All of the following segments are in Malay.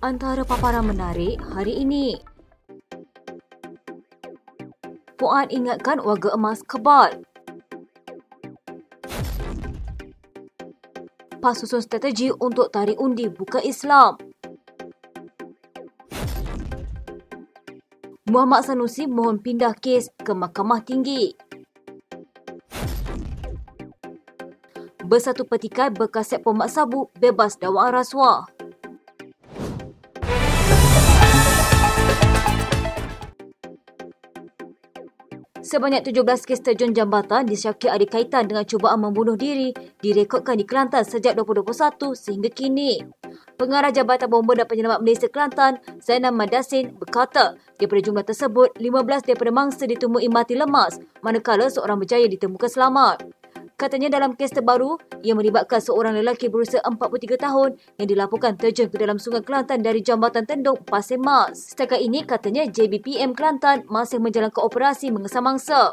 Antara paparan menarik hari ini. Puan ingatkan warga emas kebal. PAS susun strategi untuk tarik undi bukan Islam. Muhammad Sanusi mohon pindah kes ke Mahkamah Tinggi. Bersatu petikai bekas Set Pemak Sabu bebas dakwaan rasuah. Sebanyak 17 kes terjun jambatan disyaki ada kaitan dengan cubaan membunuh diri direkodkan di Kelantan sejak 2021 sehingga kini. Pengarah Jabatan Bomba dan Penyelamat Malaysia Kelantan, Zainal Madasin, berkata daripada jumlah tersebut, 15 daripada mangsa ditemui mati lemas manakala seorang berjaya ditemukan selamat. Katanya dalam kes terbaru, ia melibatkan seorang lelaki berusia 43 tahun yang dilaporkan terjun ke dalam Sungai Kelantan dari Jambatan Tendung, Pasir Mas. Setakat ini, katanya JBPM Kelantan masih menjalankan operasi mengesam mangsa.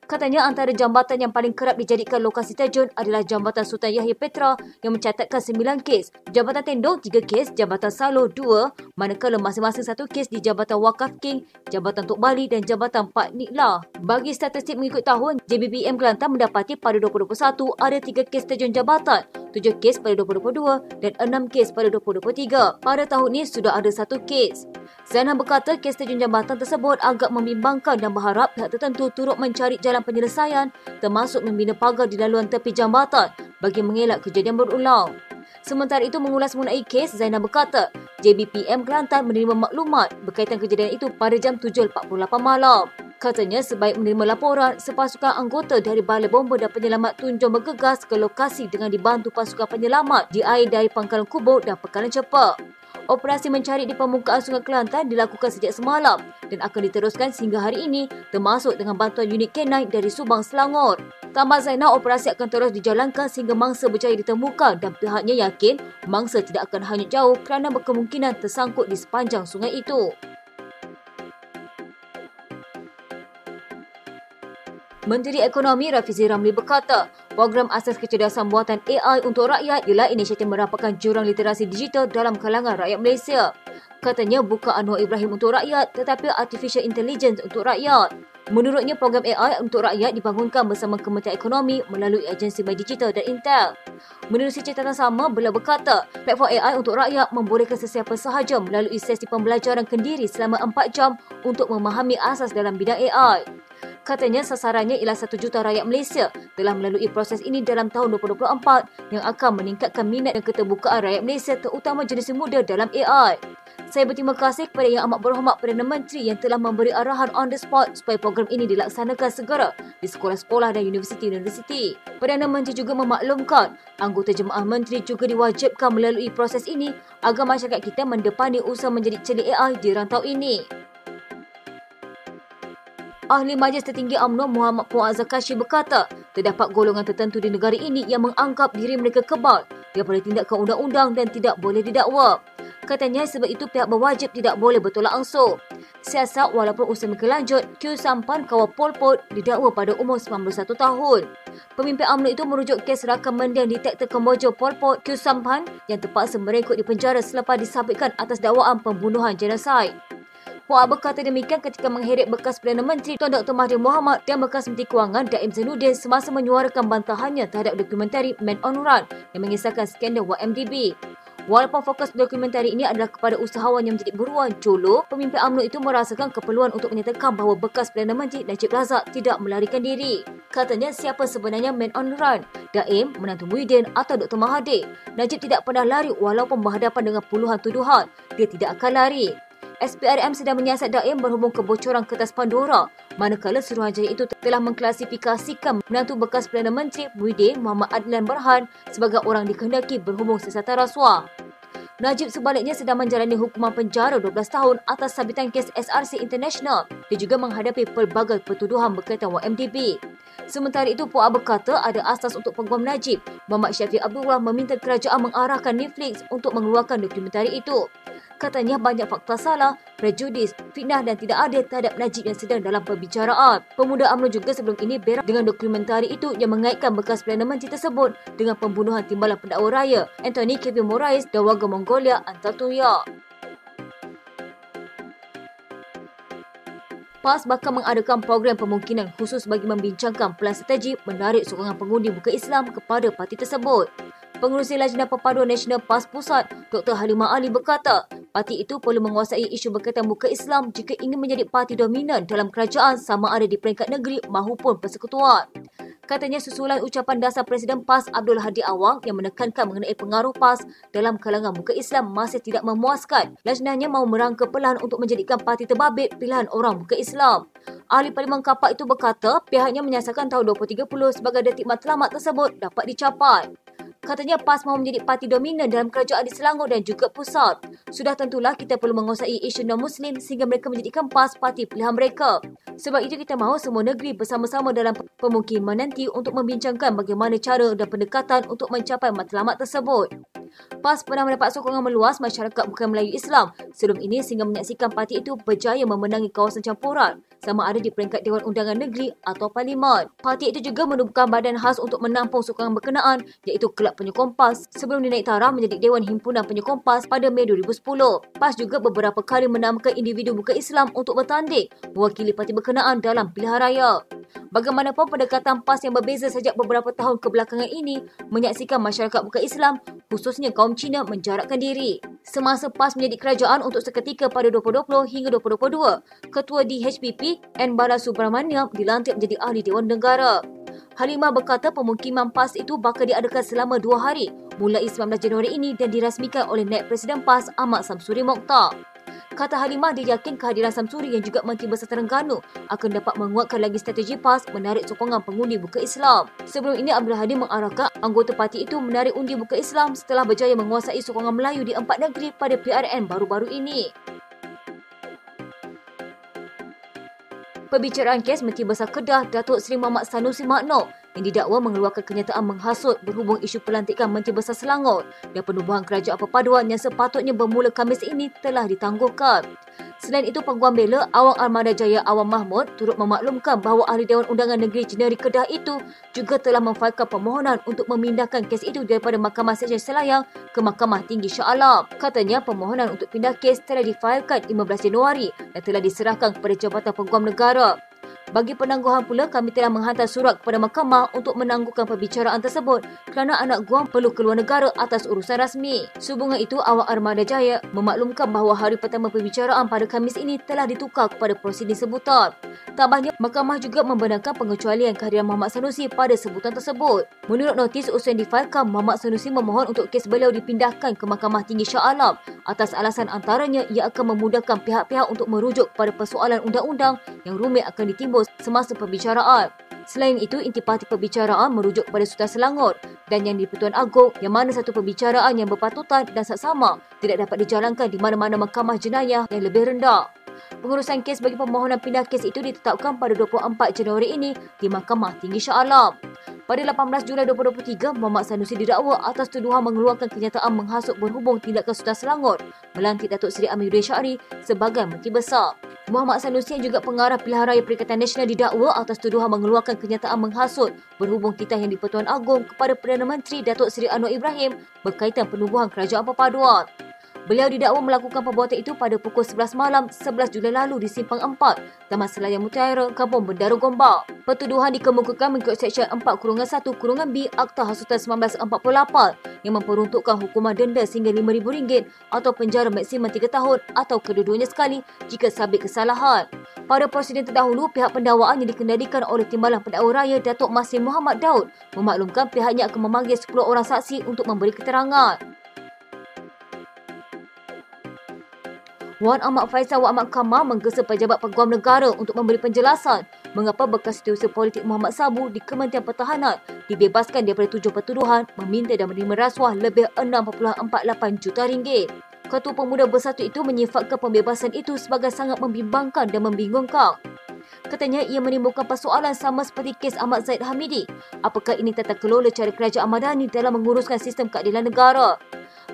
Katanya antara jambatan yang paling kerap dijadikan lokasi terjun adalah Jambatan Sultan Yahya Petra yang mencatatkan 9 kes, Jambatan Tendung 3 kes, Jambatan Saloh 2, manakala masing-masing 1 kes di Jambatan Wakaf King, Jambatan Tok Bali dan Jambatan Pak Niklah. Bagi statistik mengikut tahun, JBPM Kelantan mendapati pada 2021 ada 3 kes terjun jambatan, 7 kes pada 2022 dan 6 kes pada 2023. Pada tahun ini sudah ada 1 kes. Zainal berkata kes terjun jambatan tersebut agak membimbangkan dan berharap pihak tertentu turut mencari jalan penyelesaian termasuk membina pagar di laluan tepi jambatan bagi mengelak kejadian berulang. Sementara itu mengulas mengenai kes, Zainal berkata JBPM Kelantan menerima maklumat berkaitan kejadian itu pada jam 7.48 malam. Katanya sebaik menerima laporan, sepasukan anggota dari Balai Bomba dan Penyelamat Tunjung bergegas ke lokasi dengan dibantu pasukan penyelamat di air dari Pangkalan Kubur dan Pangkalan Cepak. Operasi mencari di permukaan Sungai Kelantan dilakukan sejak semalam dan akan diteruskan sehingga hari ini termasuk dengan bantuan unit K9 dari Subang, Selangor. Tambah Zainal, operasi akan terus dijalankan sehingga mangsa berjaya ditemukan dan pihaknya yakin mangsa tidak akan hanyut jauh kerana berkemungkinan tersangkut di sepanjang sungai itu. Menteri Ekonomi Rafizi Ramli berkata, program asas kecerdasan buatan AI untuk rakyat ialah inisiatif merapatkan jurang literasi digital dalam kalangan rakyat Malaysia. Katanya bukan Anwar Ibrahim untuk rakyat tetapi Artificial Intelligence untuk rakyat. Menurutnya, program AI untuk rakyat dibangunkan bersama Kementerian Ekonomi melalui Agensi My Digital dan Intel. Menerusi catatan sama, beliau berkata, platform AI untuk rakyat membolehkan sesiapa sahaja melalui sesi pembelajaran kendiri selama 4 jam untuk memahami asas dalam bidang AI. Katanya sasarannya ialah 1 juta rakyat Malaysia telah melalui proses ini dalam tahun 2024 yang akan meningkatkan minat dan keterbukaan rakyat Malaysia terutama generasi muda dalam AI. Saya berterima kasih kepada Yang Amat Berhormat Perdana Menteri yang telah memberi arahan on the spot supaya program ini dilaksanakan segera di sekolah-sekolah dan universiti-universiti. Perdana Menteri juga memaklumkan anggota jemaah menteri juga diwajibkan melalui proses ini agar masyarakat kita mendepani usaha menjadi celik AI di rantau ini. Ahli Majlis Tertinggi UMNO Muhammad Puan Zakashi berkata, terdapat golongan tertentu di negara ini yang menganggap diri mereka kebal daripada tindakan undang-undang dan tidak boleh didakwa. Katanya sebab itu pihak berwajib tidak boleh bertolak ansur. Siasat walaupun usaha mereka lanjut, Q Sampan kawal Pol Pot didakwa pada umur 91 tahun. Pemimpin UMNO itu merujuk kes rakam mendiang detektor Kemboja Pol Pot Q Sampan yang terpaksa merengkuk di penjara selepas disabitkan atas dakwaan pembunuhan genosid. Puan berkata demikian ketika mengheret bekas Perdana Menteri Tuan Dr. Mahathir Mohamad dan bekas Menteri Kewangan Daim Zainuddin semasa menyuarakan bantahannya terhadap dokumentari Man on Run yang mengisahkan skandal YMDB. Walaupun fokus dokumentari ini adalah kepada usahawan yang menjadi buruan colo, pemimpin UMNO itu merasakan keperluan untuk menyatakan bahawa bekas Perdana Menteri Najib Razak tidak melarikan diri. Katanya siapa sebenarnya Man on Run? Daim, menantu Muhyiddin atau Dr. Mahathir? Najib tidak pernah lari walaupun berhadapan dengan puluhan tuduhan. Dia tidak akan lari. SPRM sedang menyiasat Daim berhubung kebocoran kertas Pandora, manakala Suruhanjaya itu telah mengklasifikasikan menantu bekas Perdana Menteri Muhyiddin Muhammad Adlan Berhan sebagai orang dikehendaki berhubung siasatan rasuah. Najib sebaliknya sedang menjalani hukuman penjara 12 tahun atas sabitan kes SRC International. Dia juga menghadapi pelbagai pertuduhan berkaitan YMDB. Sementara itu, Puan berkata ada asas untuk peguam Najib. Muhammad Syafiq Abdullah meminta kerajaan mengarahkan Netflix untuk mengeluarkan dokumentari itu. Katanya banyak fakta salah, prejudis, fitnah dan tidak adil terhadap Najib yang sedang dalam perbicaraan. Pemuda UMNO juga sebelum ini berak dengan dokumentari itu yang mengaitkan bekas Perdana Menteri tersebut dengan pembunuhan timbalan pendakwa raya Anthony Kevin Moraes dan warga Mongolia Antalya. PAS bakal mengadakan program pemungkinan khusus bagi membincangkan pelan strategi menarik sokongan pengundi bukan Islam kepada parti tersebut. Pengerusi Lajnah Perpaduan Nasional PAS Pusat, Dr. Halimah Ali berkata, parti itu perlu menguasai isu berkaitan bukan Islam jika ingin menjadi parti dominan dalam kerajaan sama ada di peringkat negeri maupun persekutuan. Katanya susulan ucapan dasar Presiden PAS Abdul Hadi Awang yang menekankan mengenai pengaruh PAS dalam kalangan bukan Islam masih tidak memuaskan. Lajnahnya mahu merangka pelan untuk menjadikan parti terbabit pilihan orang bukan Islam. Ahli Parlimen Kapak itu berkata pihaknya menyasarkan tahun 2030 sebagai detik matlamat tersebut dapat dicapai. Katanya PAS mahu menjadi parti dominan dalam kerajaan di Selangor dan juga pusat. Sudah tentulah kita perlu menguasai isu non-Muslim sehingga mereka menjadikan PAS parti pilihan mereka. Sebab itu kita mahu semua negeri bersama-sama dalam pemukiman nanti untuk membincangkan bagaimana cara dan pendekatan untuk mencapai matlamat tersebut. PAS pernah mendapat sokongan meluas masyarakat bukan Melayu Islam sebelum ini sehingga menyaksikan parti itu berjaya memenangi kawasan campuran sama ada di peringkat Dewan Undangan Negeri atau Parlimen. Parti itu juga menubuhkan badan khas untuk menampung sokongan berkenaan iaitu Kelab Penyokong PAS sebelum dinaik taraf menjadi Dewan Himpunan Penyokong PAS pada Mei 2010. PAS juga beberapa kali menamakan individu bukan Islam untuk bertanding mewakili parti berkenaan dalam pilihan raya. Bagaimanapun pendekatan PAS yang berbeza sejak beberapa tahun kebelakangan ini menyaksikan masyarakat bukan Islam khususnya kaum Cina menjarakkan diri. Semasa PAS menjadi kerajaan untuk seketika pada 2020 hingga 2022, Ketua DHPP N. Balasubramaniam dilantik menjadi Ahli Dewan Negara. Halimah berkata pemukiman PAS itu bakal diadakan selama 2 hari mulai 19 Januari ini dan dirasmikan oleh Naib Presiden PAS Ahmad Samsuri Mokhtar. Kata Halimah, dia yakin kehadiran Samsuri yang juga Menteri Besar Terengganu akan dapat menguatkan lagi strategi PAS menarik sokongan pengundi bukan Islam. Sebelum ini, Abdul Hadi mengarahkan anggota parti itu menarik undi bukan Islam setelah berjaya menguasai sokongan Melayu di 4 negeri pada PRN baru-baru ini. Pembicaraan kes Menteri Besar Kedah Datuk Seri Muhammad Sanusi Makno yang didakwa mengeluarkan kenyataan menghasut berhubung isu pelantikan Menteri Besar Selangor dan penubuhan kerajaan perpaduan yang sepatutnya bermula Khamis ini telah ditangguhkan. Selain itu, Pengurusan Bela Awang Armada Jaya Awang Mahmud turut memaklumkan bahawa Ahli Dewan Undangan Negeri Jeneri Kedah itu juga telah memfailkan permohonan untuk memindahkan kes itu daripada Mahkamah Session Selayang ke Mahkamah Tinggi Shah Alam. Katanya permohonan untuk pindah kes telah difailkan 15 Januari dan telah diserahkan kepada Jabatan Peguam Negara. Bagi penangguhan pula, kami telah menghantar surat kepada mahkamah untuk menangguhkan perbicaraan tersebut kerana anak guam perlu keluar negara atas urusan rasmi. Sehubungan itu, Awang Armada Jaya memaklumkan bahawa hari pertama perbicaraan pada Khamis ini telah ditukar kepada prosiding sebutan. Tambahnya, mahkamah juga membenarkan pengecualian kehadiran Muhammad Sanusi pada sebutan tersebut. Menurut notis usulan difailkan, Muhammad Sanusi memohon untuk kes beliau dipindahkan ke Mahkamah Tinggi Shah Alam atas alasan antaranya ia akan memudahkan pihak-pihak untuk merujuk pada persoalan undang-undang yang rumit akan ditimbul semasa perbicaraan. Selain itu, inti parti perbicaraan merujuk kepada Sultan Selangor dan Yang di-Pertuan Agong yang mana satu perbicaraan yang berpatutan dan saksama tidak dapat dijalankan di mana-mana mahkamah jenayah yang lebih rendah. Pengurusan kes bagi permohonan pindah kes itu ditetapkan pada 24 Januari ini di Mahkamah Tinggi Shah Alam. Pada 18 Julai 2023, Muhammad Sanusi didakwa atas tuduhan mengeluarkan kenyataan menghasut berhubung tindakan Sultan Selangor melantik Datuk Seri Amiruddin Syari sebagai Menteri Besar. Muhammad Sanusi yang juga pengarah pilihan raya Perikatan Nasional didakwa atas tuduhan mengeluarkan kenyataan menghasut berhubung titah Yang di-Pertuan Agong kepada Perdana Menteri Datuk Seri Anwar Ibrahim berkaitan penubuhan kerajaan perpaduan. Beliau didakwa melakukan perbuatan itu pada pukul 11 malam 11 Julai lalu di Simpang 4, Taman Selayang Mutiara, Kampung Bendara Gombak. Pertuduhan dikemukakan mengikut Seksyen 4-1-B Akta Hasutan 1948 yang memperuntukkan hukuman denda sehingga RM5,000 atau penjara maksimum 3 tahun atau kedua-duanya sekali jika sabit kesalahan. Pada prosiding terdahulu, pihak pendakwaan yang dikendalikan oleh Timbalan Pendakwa Raya Datuk Masih Muhammad Daud memaklumkan pihaknya akan memanggil 10 orang saksi untuk memberi keterangan. Wan Ahmad Faisal Wan Ahmad Kamal menggesa pejabat Peguam Negara untuk memberi penjelasan mengapa bekas setiausaha politik Muhammad Sabu di Kementerian Pertahanan dibebaskan daripada 7 pertuduhan meminta dan menerima rasuah lebih RM6.48 juta. Ketua Pemuda Bersatu itu menyifatkan pembebasan itu sebagai sangat membimbangkan dan membingungkan. Katanya ia menimbulkan persoalan sama seperti kes Ahmad Zaid Hamidi. Apakah ini tata kelola cara kerajaan Madani dalam menguruskan sistem keadilan negara?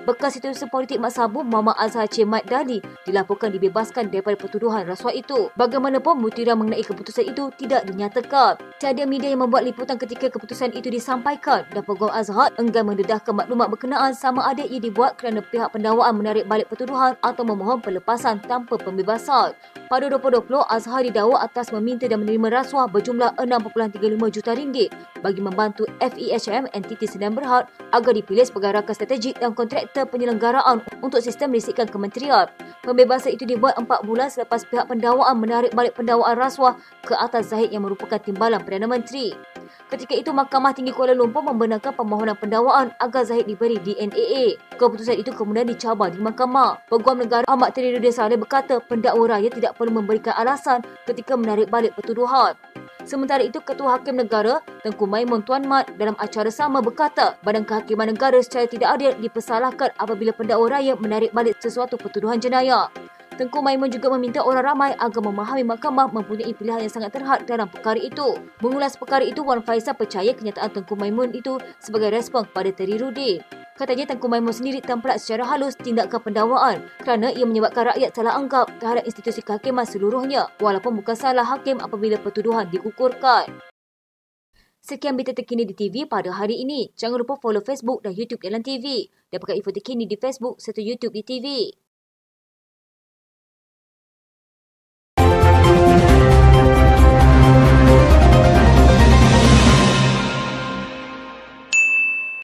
Bekas Setiausaha Politik Mat Sabu Muhammad Azhar Cik Mat Dali dilaporkan dibebaskan daripada pertuduhan rasuah itu. Bagaimanapun mutiara mengenai keputusan itu tidak dinyatakan. Tiada media yang membuat liputan ketika keputusan itu disampaikan dan Peguam Azhar enggan mendedahkan maklumat berkenaan sama ada ia dibuat kerana pihak pendakwaan menarik balik pertuduhan atau memohon pelepasan tanpa pembebasan. Pada 2020, Azhar didakwa atas meminta dan menerima rasuah berjumlah 6.35 juta ringgit bagi membantu FEHM entiti Sdn Bhd agar dipilih sebagai rakan strategik dan kontraktor penyelenggaraan untuk sistem listrik kementerian. Pembebasan itu dibuat 4 bulan selepas pihak pendakwaan menarik balik pendakwaan rasuah ke atas Zahid yang merupakan timbalan Perdana Menteri. Ketika itu, Mahkamah Tinggi Kuala Lumpur membenarkan permohonan pendakwaan agar Zahid diberi DNAA. Keputusan itu kemudian dicabar di mahkamah. Peguam Negara Ahmad Teriruddin Saleh berkata pendakwa raya tidak perlu memberikan alasan ketika menarik balik pertuduhan. Sementara itu, Ketua Hakim Negara Tengku Maimun Tuan Mat dalam acara sama berkata Badan Kehakiman Negara secara tidak adil dipersalahkan apabila pendakwa raya menarik balik sesuatu pertuduhan jenayah. Tengku Maimun juga meminta orang ramai agar memahami mahkamah mempunyai pilihan yang sangat terhad dalam perkara itu. Mengulas perkara itu, Wan Faisal percaya kenyataan Tengku Maimun itu sebagai respon kepada Teriruddin. Katanya Tengku Maimun sendiri templat secara halus tindakan pendakwaan kerana ia menyebabkan rakyat salah anggap terhadap institusi kehakiman seluruhnya walaupun bukan salah hakim apabila pertuduhan digugurkan. Sekian berita terkini di TV pada hari ini. Jangan lupa follow Facebook dan YouTube Yalan TV. Dapatkan info terkini di Facebook serta YouTube di TV.